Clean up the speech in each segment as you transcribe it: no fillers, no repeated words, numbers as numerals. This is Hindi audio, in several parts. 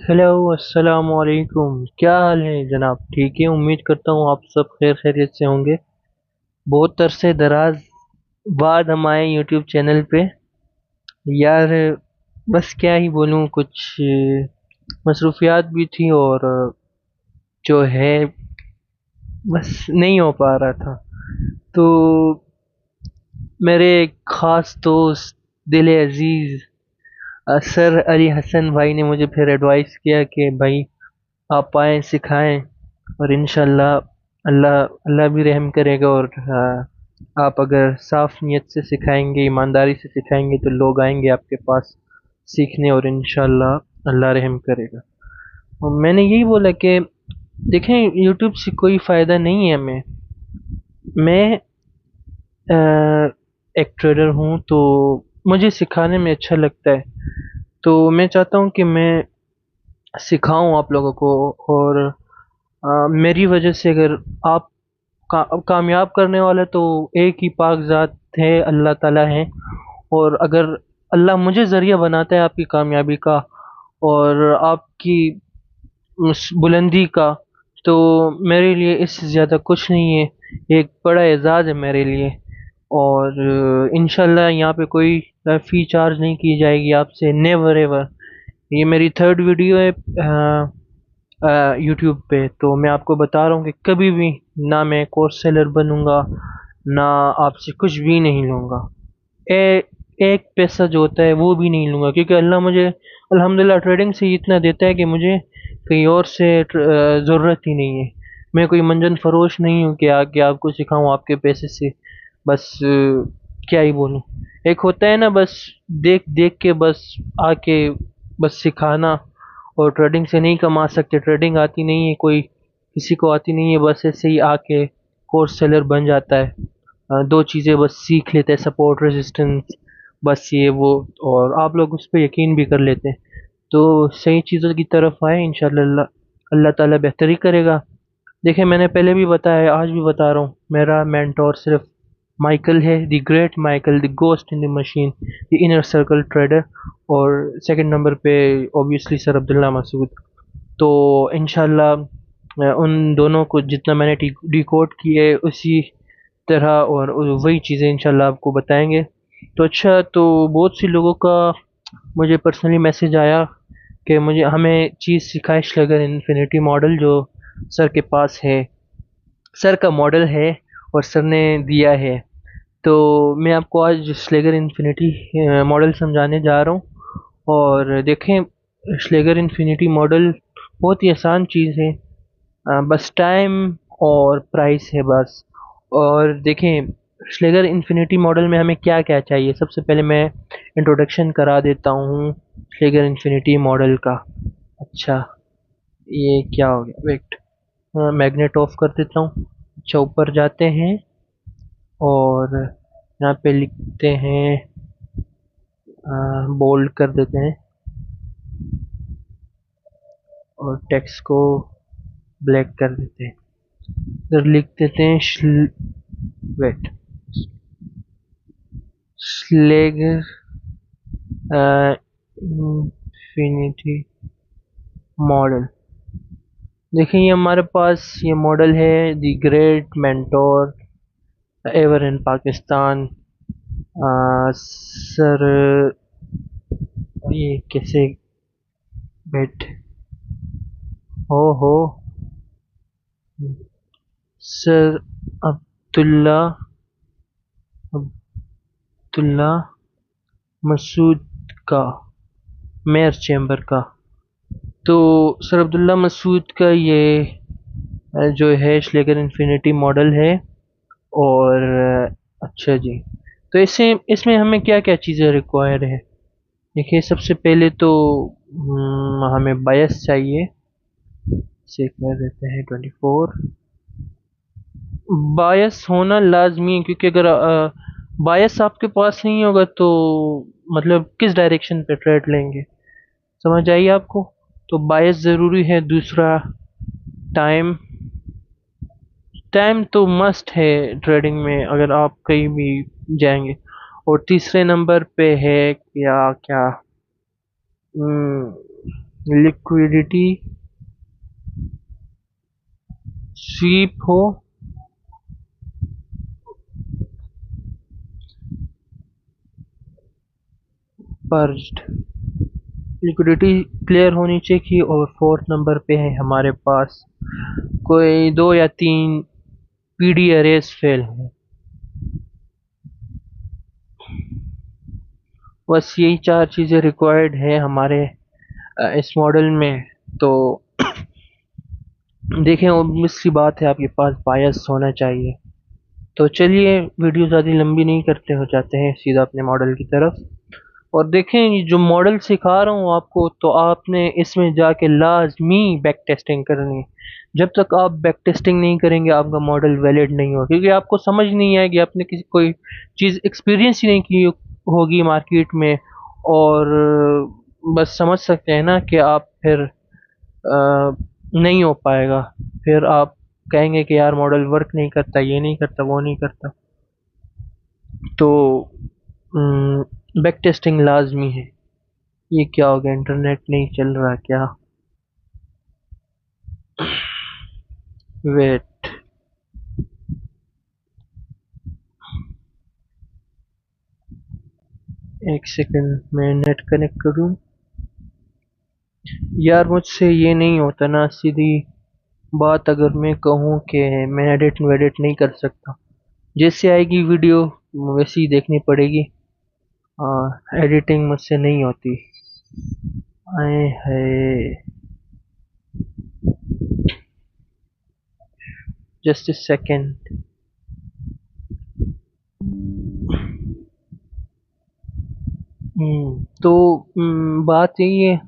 हेलो, अस्सलाम वालेकुम। क्या हाल है जनाब? ठीक है, उम्मीद करता हूँ आप सब खैर खैरियत से होंगे। बहुत अरसे दराज बाद हम आए यूट्यूब चैनल पे। यार, बस क्या ही बोलूँ, कुछ मसरूफियात भी थी और जो है बस नहीं हो पा रहा था। तो मेरे एक खास दोस्त, दिल अजीज सर अली हसन भाई ने मुझे फिर एडवाइस किया कि भाई आप आए सिखाएं, और इंशाल्लाह अल्लाह अल्लाह भी रहम करेगा। और आप अगर साफ नीयत से सिखाएंगे, ईमानदारी से सिखाएंगे, तो लोग आएंगे आपके पास सीखने, और इंशाल्लाह अल्लाह रहम करेगा। और मैंने यही बोला कि देखें, यूट्यूब से कोई फ़ायदा नहीं है हमें। मैं एक ट्रेडर हूँ, तो मुझे सिखाने में अच्छा लगता है। तो मैं चाहता हूँ कि मैं सिखाऊं आप लोगों को। और मेरी वजह से अगर आप कामयाब करने वाले, तो एक ही पाक ज़ात है, अल्लाह ताला है। और अगर अल्लाह मुझे ज़रिया बनाता है आपकी कामयाबी का और आपकी उस बुलंदी का, तो मेरे लिए इससे ज़्यादा कुछ नहीं है। एक बड़ा एजाज़ है मेरे लिए। और इंशाल्लाह यहाँ पे कोई फ़ी चार्ज नहीं की जाएगी आपसे, नेवर एवर। ये मेरी थर्ड वीडियो है यूट्यूब पे। तो मैं आपको बता रहा हूँ कि कभी भी ना मैं कोर्स सेलर बनूंगा, ना आपसे कुछ भी नहीं लूंगा। ए, एक पैसा जो होता है वो भी नहीं लूंगा, क्योंकि अल्लाह मुझे अल्हम्दुलिल्लाह ट्रेडिंग से ही इतना देता है कि मुझे कहीं और से ज़रूरत ही नहीं है। मैं कोई मंजन फरोश नहीं हूँ कि आके आपको सिखाऊं आपके पैसे से। बस क्या ही बोलूं। एक होता है ना, बस देख देख के बस आके बस सिखाना। और ट्रेडिंग से नहीं कमा सकते, ट्रेडिंग आती नहीं है, कोई किसी को आती नहीं है, बस ऐसे ही आके कोर्स सेलर बन जाता है। दो चीज़ें बस सीख लेते हैं, सपोर्ट, रेजिस्टेंस, बस ये वो। और आप लोग उस पर यकीन भी कर लेते हैं। तो सही चीज़ों की तरफ आए, इंशाल्लाह अल्लाह ताला बेहतरी करेगा। देखिए, मैंने पहले भी बताया, आज भी बता रहा हूँ, मेरा मेंटोर सिर्फ माइकल है, the great Michael, the ghost in the machine, the inner circle trader. और सेकंड नंबर पे ऑब्वियसली सर अब्दुल्ला मसूद। तो इंशाल्लाह उन दोनों को जितना मैंने डिकोड किए उसी तरह और वही चीज़ें इंशाल्लाह आपको बताएंगे। तो अच्छा, तो बहुत सी लोगों का मुझे पर्सनली मैसेज आया कि मुझे हमें चीज़ सिखाए श्लेगर इन्फिनिटी मॉडल जो सर के पास है, सर का मॉडल है और सर ने दिया है। तो मैं आपको आज श्लेगर इन्फिनिटी मॉडल समझाने जा रहा हूँ। और देखें, श्लेगर इन्फिनिटी मॉडल बहुत ही आसान चीज़ है। बस टाइम और प्राइस है बस। और देखें, श्लेगर इन्फिनिटी मॉडल में हमें क्या क्या चाहिए, सबसे पहले मैं इंट्रोडक्शन करा देता हूँ श्लेगर इन्फिनिटी मॉडल का। अच्छा, ये क्या हो गया, वेट, मैग्नेट ऑफ कर देता हूँ। अच्छा, ऊपर जाते हैं और यहाँ पे लिखते हैं, बोल्ड कर देते हैं और टेक्स्ट को ब्लैक कर देते हैं। फिर लिख देते हैं वेट, श्लेगर इन्फिनिटी मॉडल। देखिए, ये हमारे पास ये मॉडल है, the great mentor ever in Pakistan, sir, ये कैसे, वेट, हो सर अब्दुल्ला अब्दुल्ला मसूद का, मेयर चैम्बर का। तो सर अब्दुल्ला मसूद का ये जो है श्लेगर इन्फिनिटी मॉडल है। और अच्छा जी, तो इससे इसमें हमें क्या क्या चीज़ें रिक्वायर है। देखिए, सबसे पहले तो हमें बायस चाहिए। इसे कर देते हैं 24। बायस होना लाजमी है, क्योंकि अगर बायस आपके पास नहीं होगा तो मतलब किस डायरेक्शन पे ट्रेड लेंगे, समझ आइए आपको। तो बायस ज़रूरी है। दूसरा, टाइम। टाइम तो मस्ट है ट्रेडिंग में, अगर आप कहीं भी जाएंगे। और तीसरे नंबर पे है क्या क्या, लिक्विडिटी स्वीप हो, पर्ज्ड, लिक्विडिटी क्लियर होनी चाहिए। और फोर्थ नंबर पे है हमारे पास कोई दो या तीन पीडी अरेज फेल हैं। बस यही चार चीज़ें रिक्वायर्ड है हमारे इस मॉडल में। तो देखें, obvious सी बात है आपके पास बायस होना चाहिए। तो चलिए वीडियो ज़्यादा लंबी नहीं करते, हो जाते हैं सीधा अपने मॉडल की तरफ। और देखें, ये जो मॉडल सिखा रहा हूँ आपको, तो आपने इसमें जाके लाजमी बैक टेस्टिंग करनी है। जब तक आप बैक टेस्टिंग नहीं करेंगे आपका मॉडल वैलिड नहीं होगा, क्योंकि आपको समझ नहीं आएगी, आपने किसी कोई चीज़ एक्सपीरियंस ही नहीं की होगी मार्केट में। और बस समझ सकते हैं ना कि आप फिर नहीं हो पाएगा। फिर आप कहेंगे कि यार मॉडल वर्क नहीं करता, ये नहीं करता, वो नहीं करता। तो बैक टेस्टिंग लाजमी है। ये क्या हो गया, इंटरनेट नहीं चल रहा क्या? वेट, एक सेकंड में नेट कनेक्ट करूं। यार मुझसे ये नहीं होता ना, सीधी बात अगर मैं कहूँ कि मैं एडिट वेडिट नहीं कर सकता। जैसे आएगी वीडियो वैसे ही देखनी पड़ेगी। एडिटिंग मुझसे नहीं होती। आए है। Just a second. तो बात यही है,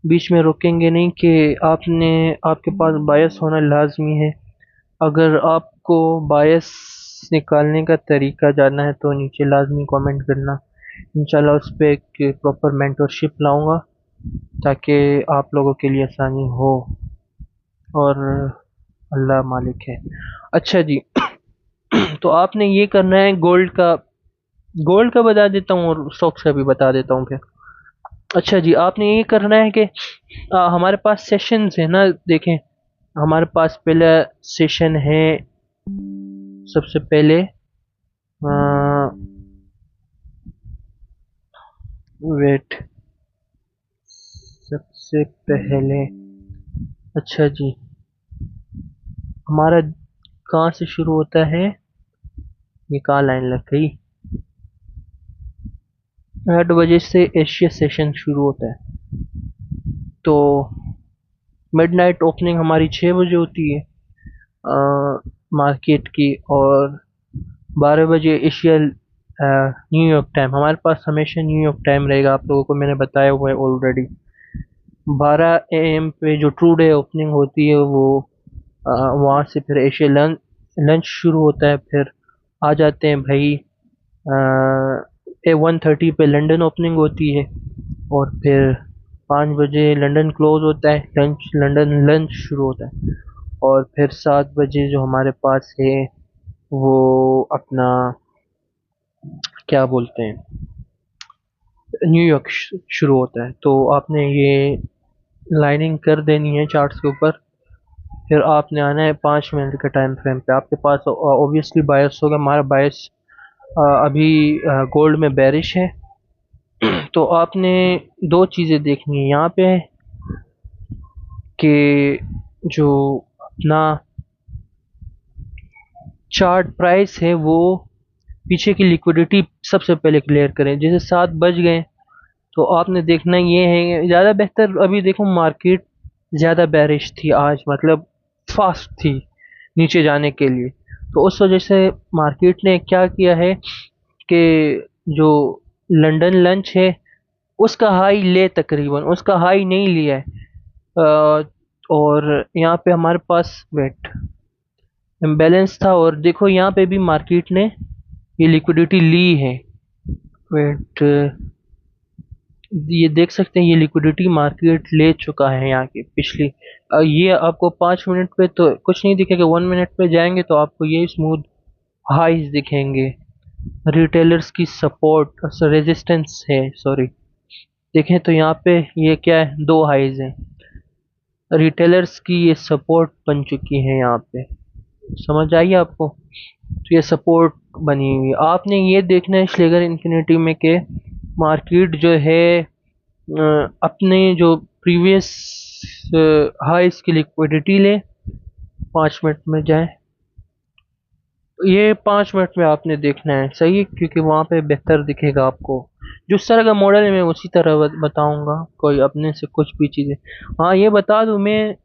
बीच में रुकेंगे नहीं, कि आपने आपके पास बायस होना लाजमी है। अगर आपको बायस निकालने का तरीका जानना है तो नीचे लाजमी कमेंट करना। इंशाल्लाह उस पर एक प्रॉपर मेंटरशिप लाऊंगा, ताकि आप लोगों के लिए आसानी हो। और अल्लाह मालिक है। अच्छा जी। तो आपने ये करना है, गोल्ड का बता देता हूँ और स्टॉक्स का भी बता देता हूँ फिर। अच्छा जी, आपने ये करना है कि हमारे पास सेशंस है ना, देखें। हमारे पास पहला सेशन है, सबसे पहले वेट, सबसे पहले। अच्छा जी, हमारा कहाँ से शुरू होता है? ये कहाँ लाइन लग गई? 8 बजे से एशिया सेशन शुरू होता है। तो मिडनाइट ओपनिंग हमारी 6 बजे होती है मार्केट की। और 12 बजे एशिया न्यूयॉर्क टाइम। हमारे पास हमेशा न्यूयॉर्क टाइम रहेगा, आप लोगों को मैंने बताया हुआ है ऑलरेडी। 12 AM पे जो ट्रू डे ओपनिंग होती है वो वहाँ से फिर एशिया लंच लंच शुरू होता है। फिर आ जाते हैं भाई, 1:30 पे लंदन ओपनिंग होती है। और फिर 5 बजे लंदन क्लोज होता है, लंदन लंच शुरू होता है। और फिर 7 बजे जो हमारे पास है वो अपना क्या बोलते हैं, न्यूयॉर्क शुरू होता है। तो आपने ये लाइनिंग कर देनी है चार्ट्स के ऊपर। फिर आपने आना है 5 मिनट के टाइम फ्रेम पे। आपके पास ऑब्वियसली बायस होगा, हमारा बायस अभी गोल्ड में बेरिश है। तो आपने दो चीज़ें देखनी है यहाँ पे, कि जो अपना चार्ट प्राइस है वो पीछे की लिक्विडिटी सबसे पहले क्लियर करें। जैसे 7 बज गए, तो आपने देखना ये है, ज़्यादा बेहतर अभी देखो मार्केट ज़्यादा बेरिश थी आज, मतलब फास्ट थी नीचे जाने के लिए। तो उस वजह से मार्केट ने क्या किया है कि जो लंदन लंच है उसका हाई ले, तकरीबन उसका हाई नहीं लिया है। और यहाँ पे हमारे पास वेट इम्बैलेंस था, और देखो यहाँ पे भी मार्केट ने ये लिक्विडिटी ली है। वेट, ये देख सकते हैं, ये लिक्विडिटी मार्केट ले चुका है यहाँ की पिछली। ये आपको 5 मिनट पे तो कुछ नहीं दिखेगा, 1 मिनट पे जाएंगे तो आपको ये स्मूथ हाइज दिखेंगे। रिटेलर्स की सपोर्ट रेजिस्टेंस है, सॉरी, देखें तो यहाँ पे ये क्या है, दो हाइज हैं। रिटेलर्स की ये सपोर्ट बन चुकी है यहाँ पे, समझ आई आपको? तो ये सपोर्ट बनी हुई है। आपने ये देखना है श्लेगर इन्फिनिटी में कि मार्केट जो है अपने जो प्रीवियस हाइस की लिक्विडिटी ले। 5 मिनट में जाए, ये 5 मिनट में आपने देखना है, सही है, क्योंकि वहाँ पे बेहतर दिखेगा आपको। जिस तरह का मॉडल है मैं उसी तरह बताऊंगा, कोई अपने से कुछ भी चीज़ें। हाँ ये बता दूं मैं,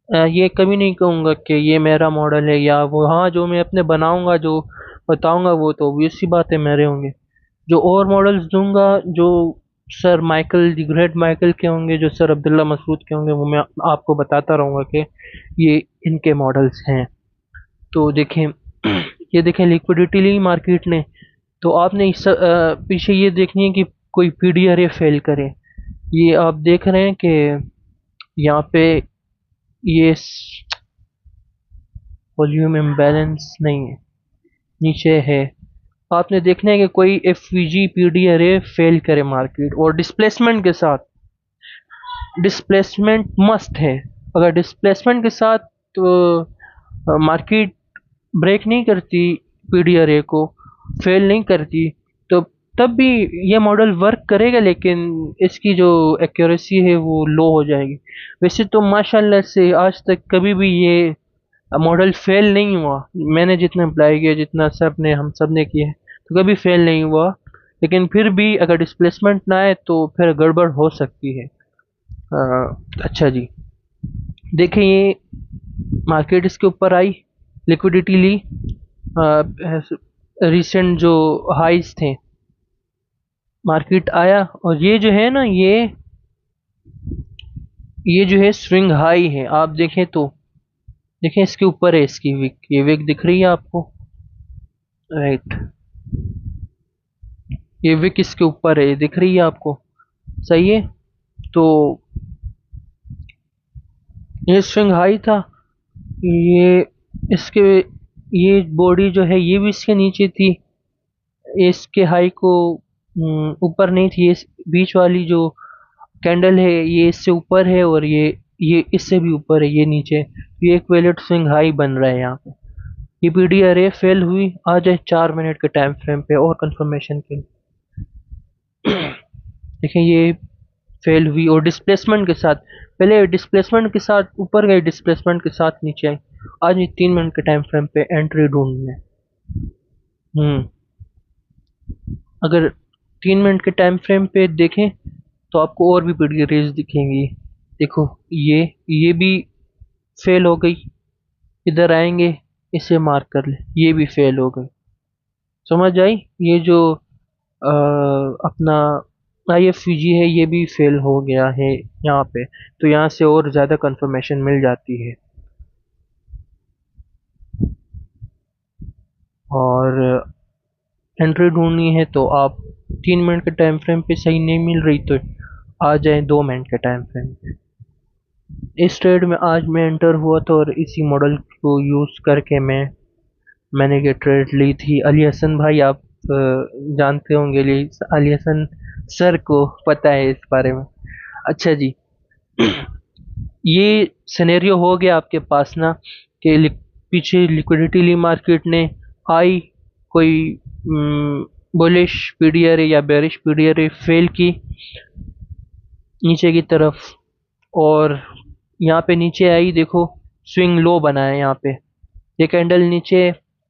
ये कभी नहीं कहूँगा कि ये मेरा मॉडल है या वो। हाँ जो मैं अपने बनाऊंगा, जो बताऊंगा, वो तो obvious सी बातें मेरे होंगे। जो और मॉडल्स दूंगा, जो sir Michael the great Michael के होंगे, जो सर अब्दुल्ला मसूद के होंगे, वो मैं आपको बताता रहूंगा कि ये इनके मॉडल्स हैं। तो देखें, ये देखें लिक्विडिटी ली मार्केट ने, तो आपने पीछे ये देखनी है कि कोई पीडीआरए फेल करे। ये आप देख रहे हैं कि यहाँ पे ये वॉल्यूम इम्बैलेंस नहीं है, नीचे है। आपने देखना है कि कोई एफवीजी पीडीआरए फेल करे मार्केट, और डिस्प्लेसमेंट के साथ, डिस्प्लेसमेंट मस्ट है। अगर डिस्प्लेसमेंट के साथ तो मार्केट ब्रेक नहीं करती, पीडीआरए को फेल नहीं करती, तो तब भी ये मॉडल वर्क करेगा, लेकिन इसकी जो एक्यूरेसी है वो लो हो जाएगी। वैसे तो माशाल्लाह से आज तक कभी भी ये मॉडल फेल नहीं हुआ। मैंने जितना अप्लाई किया, जितना सब ने हम सब ने किया है, तो कभी फेल नहीं हुआ। लेकिन फिर भी अगर डिस्प्लेसमेंट ना आए तो फिर गड़बड़ हो सकती है। अच्छा जी, देखिए ये मार्केट इसके ऊपर आई, लिक्विडिटी ली, रिसेंट जो हाइस थे, मार्केट आया, और ये जो है ना, ये जो है स्विंग हाई है। आप देखें तो देखें इसके ऊपर है इसकी विक, ये विक दिख रही है आपको? राइट, ये विक इसके ऊपर है, दिख रही है आपको? सही है। तो ये स्विंग हाई था, ये इसके, ये बॉडी जो है ये भी इसके नीचे थी, इसके हाई को ऊपर नहीं थी। ये बीच वाली जो कैंडल है ये इससे ऊपर है, और ये इससे भी ऊपर है, ये नीचे। ये एक वैलिड स्विंग हाई बन रहा है यहाँ पे। ये पीडी अरे फेल हुई, आ जाए 4 मिनट के टाइम फ्रेम पे और कंफर्मेशन के लिए। देखिए ये फेल हुई और डिस्प्लेसमेंट के साथ, पहले डिस्प्लेसमेंट के साथ ऊपर गई, डिस्प्लेसमेंट के साथ नीचे आई। आज ये 3 मिनट के टाइम फ्रेम पे एंट्री ढूंढनी है। हम्म अगर 3 मिनट के टाइम फ्रेम पे देखें तो आपको और भी बड़ी रेस दिखेंगी। देखो ये भी फेल हो गई, इधर आएंगे, इसे मार्क कर ले, ये भी फेल हो गई। समझ आई? ये जो अपना IFVG है ये भी फेल हो गया है यहाँ पे। तो यहाँ से और ज़्यादा कंफर्मेशन मिल जाती है। और एंट्री ढूंढनी है तो आप 3 मिनट के टाइम फ्रेम पे सही नहीं मिल रही तो आ जाए 2 मिनट के टाइम फ्रेम पे। इस ट्रेड में आज मैं एंटर हुआ था, और इसी मॉडल को यूज़ करके मैंने ये ट्रेड ली थी। अली हसन भाई, आप जानते होंगे अली हसन सर को पता है इस बारे में। अच्छा जी, ये सिनेरियो हो गया आपके पास ना, कि पीछे लिक्विडिटी ली मार्केट ने, आई कोई बुलिश पीडीआरए या बेरिश पीडीआरए फेल की नीचे की तरफ, और यहाँ पे नीचे आई, देखो स्विंग लो बना है यहाँ पे। ये कैंडल नीचे,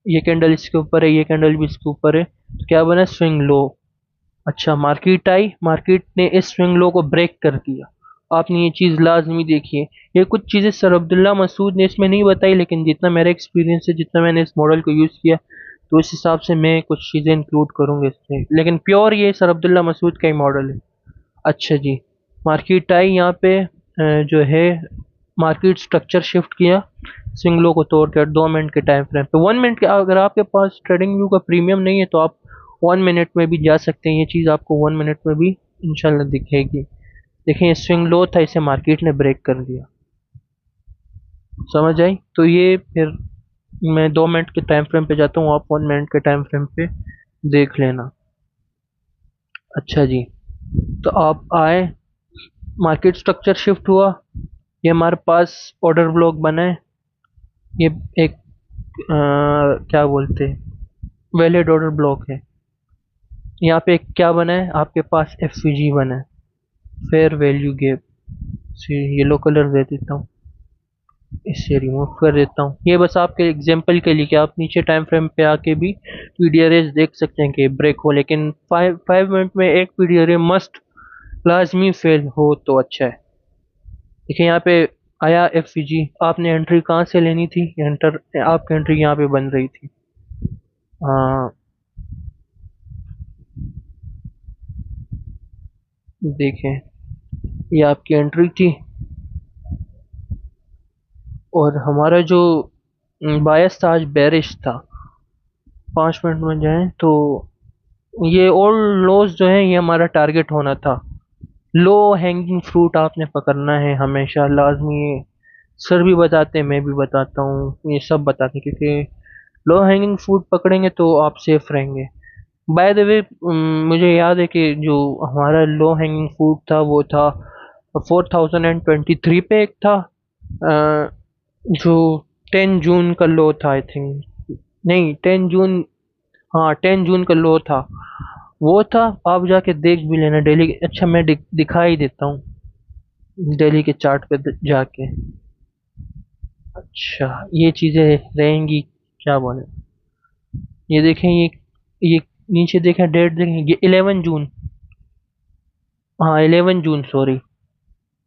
ये कैंडल इसके ऊपर है, ये कैंडल भी इसके ऊपर है, तो क्या बना, स्विंग लो। अच्छा, मार्केट आई, मार्केट ने इस स्विंग लो को ब्रेक कर दिया। आपने ये चीज़ लाजमी देखी है। ये कुछ चीज़ें सर अब्दुल्ला मसूद ने इसमें नहीं बताई, लेकिन जितना मेरा एक्सपीरियंस है, जितना मैंने इस मॉडल को यूज़ किया, तो इस हिसाब से मैं कुछ चीज़ें इंक्लूड करूँगा इसमें, लेकिन प्योर ये सर अब्दुल्ला मसूद का ही मॉडल है। अच्छा जी, मार्केट आई यहाँ पे, जो है मार्केट स्ट्रक्चर शिफ्ट किया, स्विंग लो को तोड़ कर 2 मिनट के टाइम फ्रेम पे। 1 मिनट के, अगर आपके पास ट्रेडिंग व्यू का प्रीमियम नहीं है तो आप 1 मिनट में भी जा सकते हैं। ये चीज़ आपको 1 मिनट में भी इंशाल्लाह दिखेगी। देखें ये स्विंग लो था, इसे मार्केट ने ब्रेक कर दिया। समझ आई? तो ये फिर मैं 2 मिनट के टाइम फ्रेम पे जाता हूँ, आप 1 मिनट के टाइम फ्रेम पे देख लेना। अच्छा जी, तो आप आए, मार्केट स्ट्रक्चर शिफ्ट हुआ, ये हमारे पास ऑर्डर ब्लॉक बना है। ये एक क्या बोलते हैं, वैलिड ऑर्डर ब्लॉक है। यहाँ पे क्या बना है, आपके पास एफवीजी बना है, fair value gap. Yellow colour दे देता हूँ, इससे रिमूव कर देता हूँ। ये बस आपके एग्जांपल के लिए कि आप नीचे टाइम फ्रेम पे आके भी पीडीआरएस देख सकते हैं कि ब्रेक हो, लेकिन 5 मिनट में एक पीडीआरए मस्ट लाजमी फेल हो तो अच्छा है। देखिए यहाँ पे आया एफवीजी, आपने एंट्री कहाँ से लेनी थी, एंटर आपकी एंट्री यहाँ पे बन रही थी। हाँ, देखें, ये आपकी एंट्री थी, और हमारा जो बायस था आज बेरिश था। 5 मिनट में जाएं तो ये ओल्ड लॉस जो है ये हमारा टारगेट होना था। लो हैंगिंग फ्रूट आपने पकड़ना है हमेशा लाजमी। ये सर भी बताते हैं, मैं भी बताता हूँ, ये सब बताते हैं, क्योंकि लो हैंगिंग फ्रूट पकड़ेंगे तो आप सेफ रहेंगे। बाय द वे, मुझे याद है कि जो हमारा लो हैंगिंग फ्रूट था वो था 4023 पे एक था, जो 10 जून का लो था आई थिंक। नहीं, 10 जून, हाँ 10 जून का लो था वो था। आप जाके देख भी लेना डेली। अच्छा, मैं दिखा ही देता हूँ दिल्ली के चार्ट पे जाके। अच्छा, ये चीजें रहेंगी, क्या बोले, ये देखें, ये नीचे देखें, डेट देखें, ये 11 जून, हाँ 11 जून, सॉरी।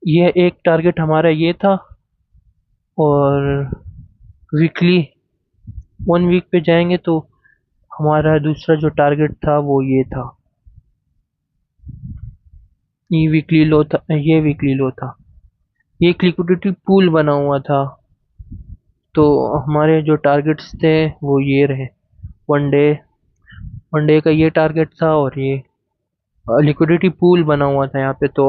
ये एक टारगेट हमारा ये था, और वीकली 1 वीक पे जाएंगे तो हमारा दूसरा जो टारगेट था वो ये था। ये वीकली लो था, ये वीकली लो था। ये एक लिक्विडिटी पूल बना हुआ था, तो हमारे जो टारगेट्स थे वो ये रहे। वन डे, वन डे का ये टारगेट था, और ये लिक्विडिटी पूल बना हुआ था यहाँ पे। तो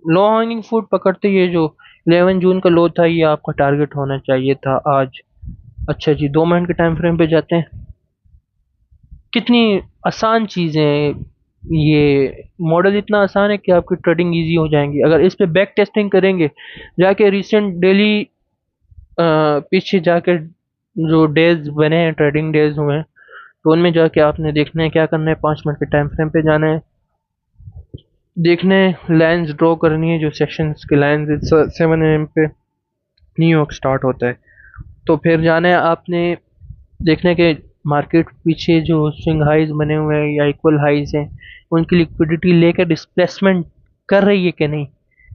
लो हैंगिंग फ्रूट पकड़ते, ये जो 11 जून का लो था ये आपका टारगेट होना चाहिए था आज। अच्छा जी, 2 मिनट के टाइम फ्रेम पे जाते हैं। कितनी आसान चीज़ें हैं, ये मॉडल इतना आसान है कि आपकी ट्रेडिंग इजी हो जाएंगी अगर इस पे बैक टेस्टिंग करेंगे। जाके रिसेंट डेली पीछे जाके जो डेज बने हैं, ट्रेडिंग डेज हुए हैं, तो उनमें जाके आपने देखना है क्या करना है, 5 मिनट के टाइम फ्रेम पे जाना है, देखने लाइंस ड्रॉ करनी है, जो सेशंस की लाइंस 7 AM पे न्यूयॉर्क स्टार्ट होता है। तो फिर जाना है आपने, देखने के मार्केट पीछे जो स्विंग हाइज बने हुए हैं या इक्वल हाइज हैं, उनकी लिक्विडिटी लेकर डिस्प्लेसमेंट कर रही है कि नहीं।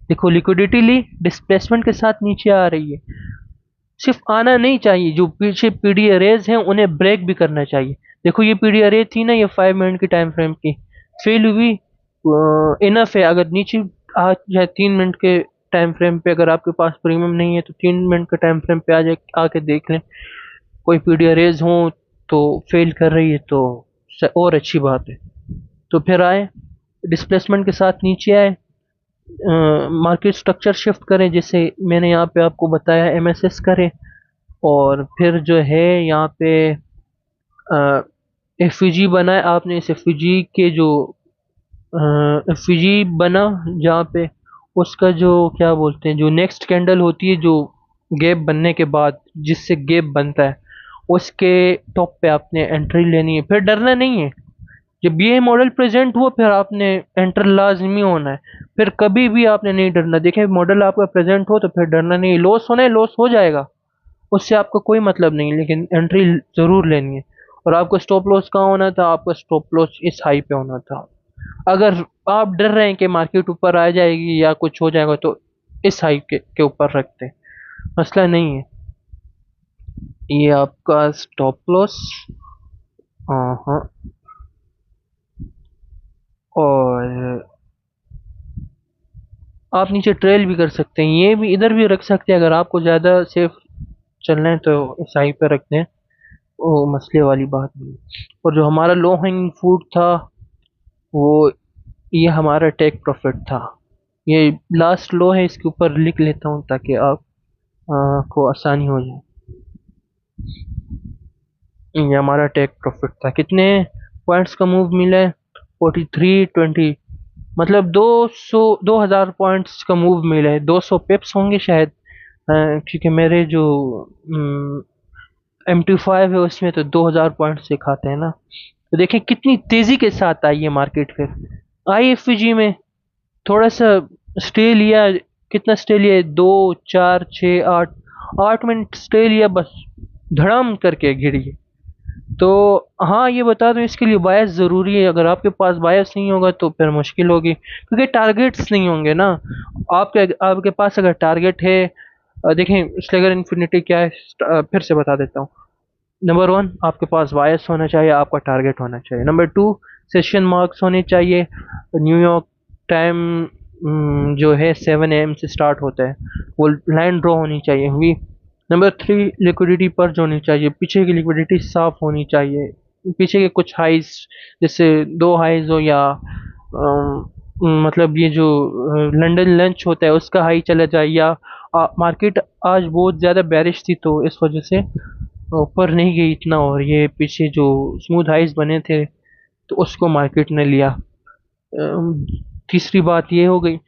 देखो, लिक्विडिटी ली, डिस्प्लेसमेंट के साथ नीचे आ रही है। सिर्फ आना नहीं चाहिए, जो पीछे पीडी अरेज हैं उन्हें ब्रेक भी करना चाहिए। देखो, ये पीडी अरे थी ना, ये 5 मिनट की टाइम फ्रेम की फेल हुई, इनफ है। अगर नीचे आ जाए 3 मिनट के टाइम फ्रेम पे, अगर आपके पास प्रीमियम नहीं है तो 3 मिनट के टाइम फ्रेम पे आ जाए, आके देख लें कोई पीडी अरेज हो तो फेल कर रही है तो और अच्छी बात है। तो फिर आए, डिस्प्लेसमेंट के साथ नीचे आए, मार्केट स्ट्रक्चर शिफ्ट करें, जैसे मैंने यहाँ पे आपको बताया, एमएसएस करें, और फिर जो है यहाँ पे एफईजी बनाए आपने। इस एफईजी के जो एफईजी बना जहाँ पे, उसका जो क्या बोलते हैं, जो नेक्स्ट कैंडल होती है, जो गैप बनने के बाद जिससे गैप बनता है, उसके टॉप पे आपने एंट्री लेनी है। फिर डरना नहीं है, जब ये मॉडल प्रेजेंट हुआ फिर आपने एंटर लाजमी होना है। फिर कभी भी आपने नहीं डरना। देखें, मॉडल आपका प्रेजेंट हो तो फिर डरना नहीं, लॉस होना है, लॉस हो जाएगा, उससे आपको कोई मतलब नहीं, लेकिन एंट्री जरूर लेनी है। और आपको स्टॉप लॉस कहाँ होना था, आपका स्टॉप लॉस इस हाई पे होना था। अगर आप डर रहे हैं कि मार्केट ऊपर आ जाएगी या कुछ हो जाएगा तो इस हाई के ऊपर रखते हैं, मसला नहीं है। ये आपका स्टॉप लॉस, हाँ, और आप नीचे ट्रेल भी कर सकते हैं, ये भी इधर भी रख सकते हैं, अगर आपको ज़्यादा सेफ चलना है तो इस हाई पे रखते हैं, वो मसले वाली बात नहीं। और जो हमारा लो हैंगिंग फ्रूट था वो, ये हमारा टेक प्रॉफिट था। ये लास्ट लो है, इसके ऊपर लिख लेता हूँ ताकि आप को आसानी हो जाए। ये हमारा टेक प्रॉफिट था, कितने पॉइंट्स का मूव मिला है, 43.20, मतलब 2000 पॉइंट्स का मूव मिला है, 200 पिप्स होंगे शायद। क्योंकि मेरे जो M25 है उसमें तो 2000 पॉइंट से खाते हैं ना। तो देखें कितनी तेजी के साथ आई है मार्केट। फिर IFG में थोड़ा सा स्टे लिया। कितना स्टे लिया? 2 4 6 8 8 मिनट स्टे लिया बस, धड़ाम करके गिरी। तो हाँ, ये बता दूं, इसके लिए बायस ज़रूरी है। अगर आपके पास बायस नहीं होगा तो फिर मुश्किल होगी, क्योंकि टारगेट्स नहीं होंगे ना। आपके आपके पास अगर टारगेट है, देखें स्लेगर इन्फिनिटी क्या है, फिर से बता देता हूँ। नंबर वन, आपके पास बायस होना चाहिए, आपका टारगेट होना चाहिए। नंबर टू, सेशन मार्क्स होने चाहिए। न्यूयॉर्क टाइम जो है 7 AM से स्टार्ट होता है, वो लाइन ड्रॉ होनी चाहिए हुई। नंबर थ्री, लिक्विडिटी पर्ज होनी चाहिए, पीछे की लिक्विडिटी साफ होनी चाहिए। पीछे के कुछ हाइज, जैसे 2 हाइज हो, या मतलब ये जो लंदन लंच होता है उसका हाई चला जाए, या मार्केट आज बहुत ज़्यादा बेरिश थी तो इस वजह से ऊपर नहीं गई इतना, और ये पीछे जो स्मूथ हाइज बने थे तो उसको मार्केट ने लिया। तीसरी बात ये हो गई।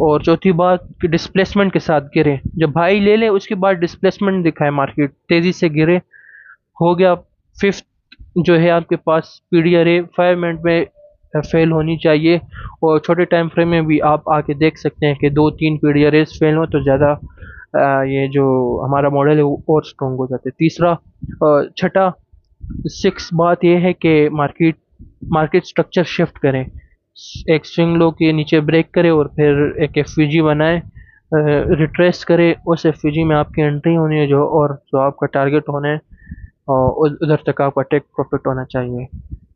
और चौथी बात कि डिस्प्लेसमेंट के साथ गिरे, जब भाई ले ले उसके बाद डिस्प्लेसमेंट दिखाए, मार्केट तेजी से गिरे, हो गया। फिफ्थ जो है आपके पास PDRA 5 मिनट में फेल होनी चाहिए। और छोटे टाइम फ्रेम में भी आप आके देख सकते हैं कि 2 3 PDRA फेल हो तो ज़्यादा ये जो हमारा मॉडल है वो और स्ट्रॉन्ग हो जाते हैं। तीसरा, छठा, सिक्स बात यह है कि मार्केट मार्केट स्ट्रक्चर शिफ्ट करें। एक स्विंग लो के नीचे ब्रेक करे और फिर एक FVG बनाए, रिट्रेस करे, उस FVG में आपकी एंट्री होनी है, जो और जो आपका टारगेट होना है, और उधर तक आपका टेक प्रॉफिट होना चाहिए।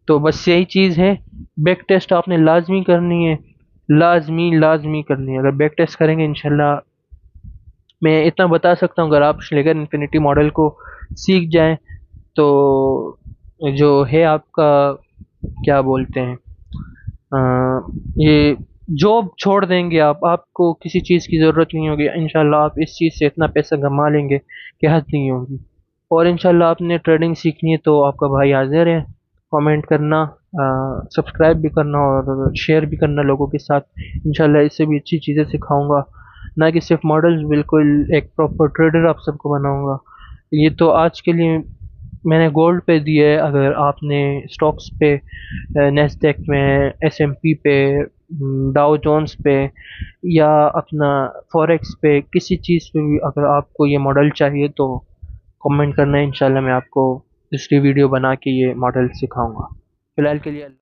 तो बस यही चीज़ है। बैक टेस्ट आपने लाजमी करनी है, लाजमी लाजमी करनी है। अगर बैक टेस्ट करेंगे इंशाल्लाह, मैं इतना बता सकता हूँ, अगर आप श्लेगर इन्फिनिटी मॉडल को सीख जाएं तो जो है आपका, क्या बोलते हैं, ये जॉब छोड़ देंगे आप, आपको किसी चीज़ की ज़रूरत नहीं होगी इंशाल्लाह। आप इस चीज़ से इतना पैसा कमा लेंगे कि हद नहीं होगी। और इंशाल्लाह आपने ट्रेडिंग सीखनी है तो आपका भाई हाजिर है। कमेंट करना, सब्सक्राइब भी करना और शेयर भी करना लोगों के साथ। इंशाल्लाह इससे भी अच्छी चीज़ें सिखाऊंगा, ना कि सिर्फ मॉडल्स, बिल्कुल एक प्रॉपर ट्रेडर आप सबको बनाऊंगा। ये तो आज के लिए मैंने गोल्ड पे दिया है। अगर आपने स्टॉक्स पे, नेस्डेक में, S&P पे, डाउ जोन्स पे, या अपना फॉरेक्स पे, किसी चीज़ पे भी अगर आपको ये मॉडल चाहिए तो कमेंट करना है। इंशाल्लाह मैं आपको दूसरी वीडियो बना के ये मॉडल सिखाऊंगा। फिलहाल के लिए